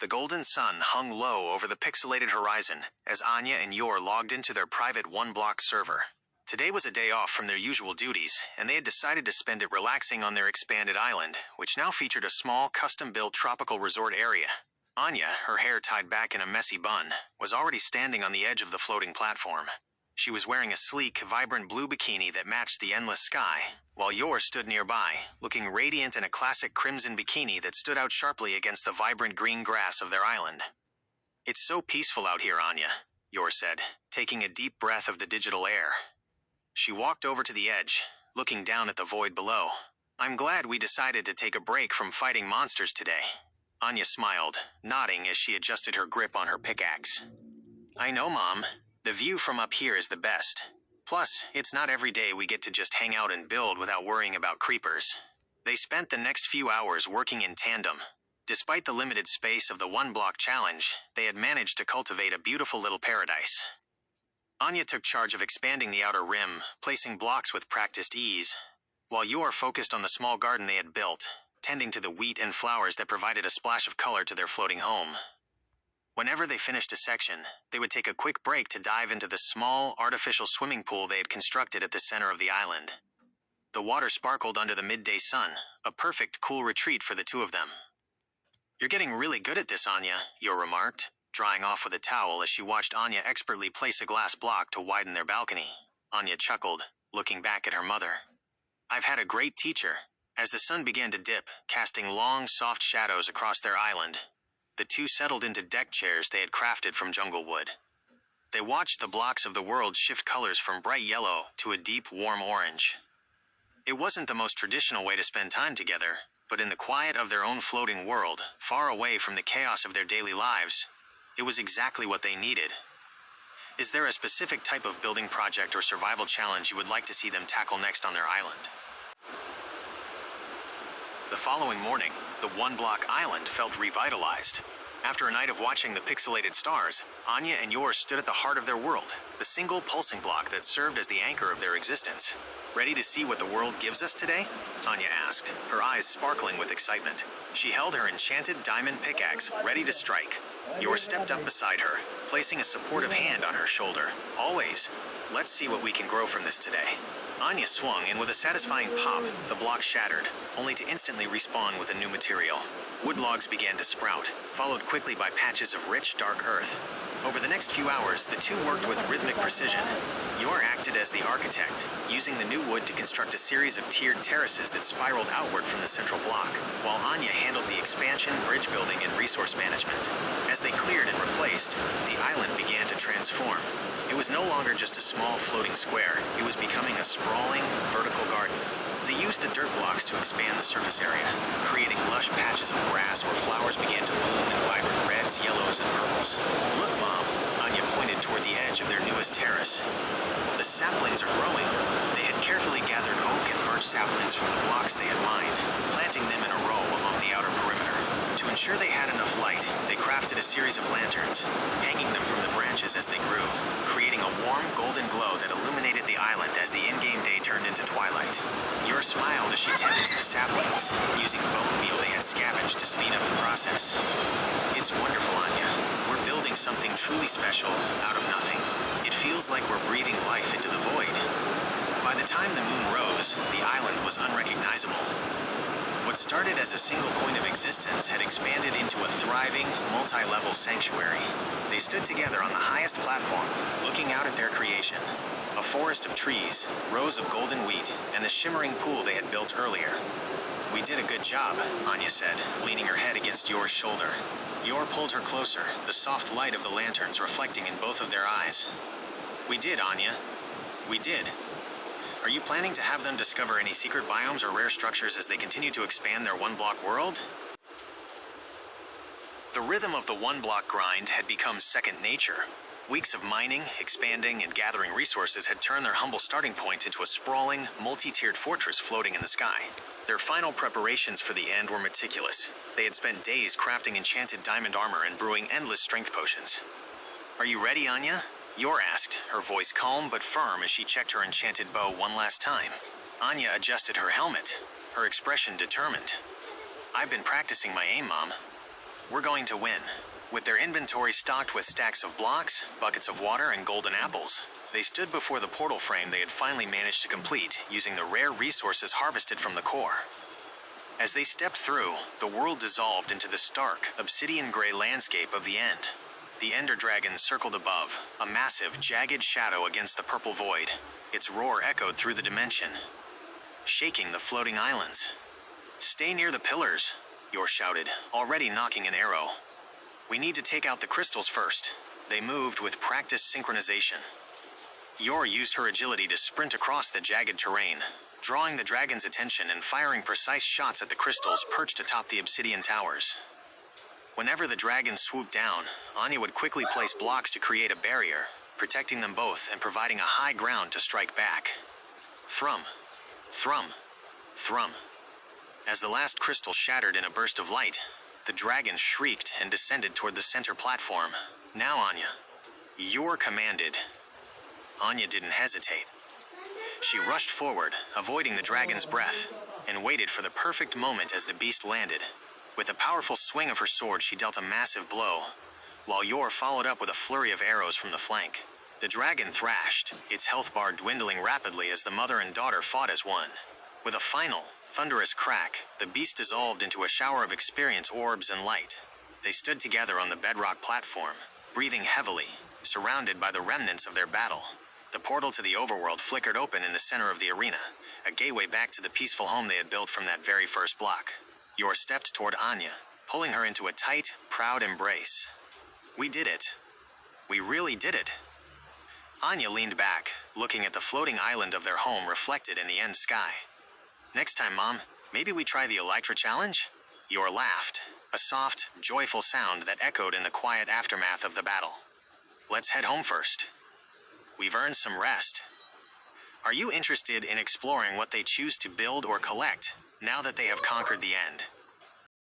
The golden sun hung low over the pixelated horizon as Anya and Yor logged into their private one-block server. Today was a day off from their usual duties, and they had decided to spend it relaxing on their expanded island, which now featured a small, custom-built tropical resort area. Anya, her hair tied back in a messy bun, was already standing on the edge of the floating platform. She was wearing a sleek, vibrant blue bikini that matched the endless sky, while Yor stood nearby, looking radiant in a classic crimson bikini that stood out sharply against the vibrant green grass of their island. "It's so peaceful out here, Anya," Yor said, taking a deep breath of the digital air. She walked over to the edge, looking down at the void below. "I'm glad we decided to take a break from fighting monsters today." Anya smiled, nodding as she adjusted her grip on her pickaxe. "I know, Mom. The view from up here is the best. Plus, it's not every day we get to just hang out and build without worrying about creepers." They spent the next few hours working in tandem. Despite the limited space of the one-block challenge, they had managed to cultivate a beautiful little paradise. Anya took charge of expanding the outer rim, placing blocks with practiced ease, while Yor focused on the small garden they had built, tending to the wheat and flowers that provided a splash of color to their floating home. Whenever they finished a section, they would take a quick break to dive into the small, artificial swimming pool they had constructed at the center of the island. The water sparkled under the midday sun, a perfect cool retreat for the two of them. "You're getting really good at this, Anya," Yor remarked, drying off with a towel as she watched Anya expertly place a glass block to widen their balcony. Anya chuckled, looking back at her mother. "I've had a great teacher." As the sun began to dip, casting long, soft shadows across their island, the two settled into deck chairs they had crafted from jungle wood. They watched the blocks of the world shift colors from bright yellow to a deep, warm orange. It wasn't the most traditional way to spend time together, but in the quiet of their own floating world, far away from the chaos of their daily lives, it was exactly what they needed. Is there a specific type of building project or survival challenge you would like to see them tackle next on their island? The following morning, the one-block island felt revitalized. After a night of watching the pixelated stars, Anya and Yor stood at the heart of their world, the single pulsing block that served as the anchor of their existence. "Ready to see what the world gives us today?" Anya asked, her eyes sparkling with excitement. She held her enchanted diamond pickaxe, ready to strike. Yor stepped up beside her, placing a supportive hand on her shoulder. "Always. Let's see what we can grow from this today." Anya swung, and with a satisfying pop, the block shattered, only to instantly respawn with a new material. Wood logs began to sprout, followed quickly by patches of rich, dark earth. Over the next few hours, the two worked with rhythmic precision. Yor acted as the architect, using the new wood to construct a series of tiered terraces that spiraled outward from the central block, while Anya handled the expansion, bridge building, and resource management. As they cleared and replaced, the island began to transform. It was no longer just a small floating square, it was becoming a sprawling, vertical garden. They used the dirt blocks to expand the surface area, creating lush patches of grass where flowers began to bloom in vibrant reds, yellows, and purples. "Look, Mom," Anya pointed toward the edge of their newest terrace. "The saplings are growing." They had carefully gathered oak and birch saplings from the blocks they had mined, planting them in a row along the outer perimeter. To ensure they had enough light, they crafted a series of lanterns, hanging them from the branches as they grew, creating a warm, golden glow that illuminated the island as the in-game day turned into twilight. Yor smiled as she tended to the saplings, using bone meal they had scavenged to speed up the process. "It's wonderful, Anya. We're building something truly special, out of nothing. It feels like we're breathing life into the void." By the time the moon rose, the island was unrecognizable. What started as a single point of existence had expanded into a thriving, multi-level sanctuary. They stood together on the highest platform, looking out at their creation. A forest of trees, rows of golden wheat, and the shimmering pool they had built earlier. "We did a good job," Anya said, leaning her head against Yor's shoulder. Yor pulled her closer, the soft light of the lanterns reflecting in both of their eyes. "We did, Anya. We did. Are you planning to have them discover any secret biomes or rare structures as they continue to expand their one-block world?" The rhythm of the one-block grind had become second nature. Weeks of mining, expanding, and gathering resources had turned their humble starting point into a sprawling, multi-tiered fortress floating in the sky. Their final preparations for the end were meticulous. They had spent days crafting enchanted diamond armor and brewing endless strength potions. "Are you ready, Anya?" Yor asked, her voice calm but firm as she checked her enchanted bow one last time. Anya adjusted her helmet, her expression determined. "I've been practicing my aim, Mom." We're going to win. With their inventory stocked with stacks of blocks, buckets of water, and golden apples, they stood before the portal frame they had finally managed to complete using the rare resources harvested from the core. As they stepped through, the world dissolved into the stark, obsidian-gray landscape of the end. The Ender Dragon circled above, a massive, jagged shadow against the purple void. Its roar echoed through the dimension, shaking the floating islands. "Stay near the pillars," Yor shouted, already knocking an arrow. "We need to take out the crystals first." They moved with practiced synchronization. Yor used her agility to sprint across the jagged terrain, drawing the dragon's attention and firing precise shots at the crystals perched atop the obsidian towers. Whenever the dragon swooped down, Anya would quickly place blocks to create a barrier, protecting them both and providing a high ground to strike back. Thrum, thrum, thrum. As the last crystal shattered in a burst of light, the dragon shrieked and descended toward the center platform. "Now, Anya." Yor commanded. Anya didn't hesitate. She rushed forward, avoiding the dragon's breath, and waited for the perfect moment as the beast landed. With a powerful swing of her sword, she dealt a massive blow, while Yor followed up with a flurry of arrows from the flank. The dragon thrashed, its health bar dwindling rapidly as the mother and daughter fought as one. With a final, thunderous crack, the beast dissolved into a shower of experience orbs and light. They stood together on the bedrock platform, breathing heavily, surrounded by the remnants of their battle. The portal to the overworld flickered open in the center of the arena, a gateway back to the peaceful home they had built from that very first block. Yor stepped toward Anya, pulling her into a tight, proud embrace. "We did it. We really did it." Anya leaned back, looking at the floating island of their home reflected in the end sky. "Next time, Mom, maybe we try the Elytra challenge?" Yor laughed, a soft, joyful sound that echoed in the quiet aftermath of the battle. "Let's head home first. We've earned some rest." Are you interested in exploring what they choose to build or collect now that they have conquered the end?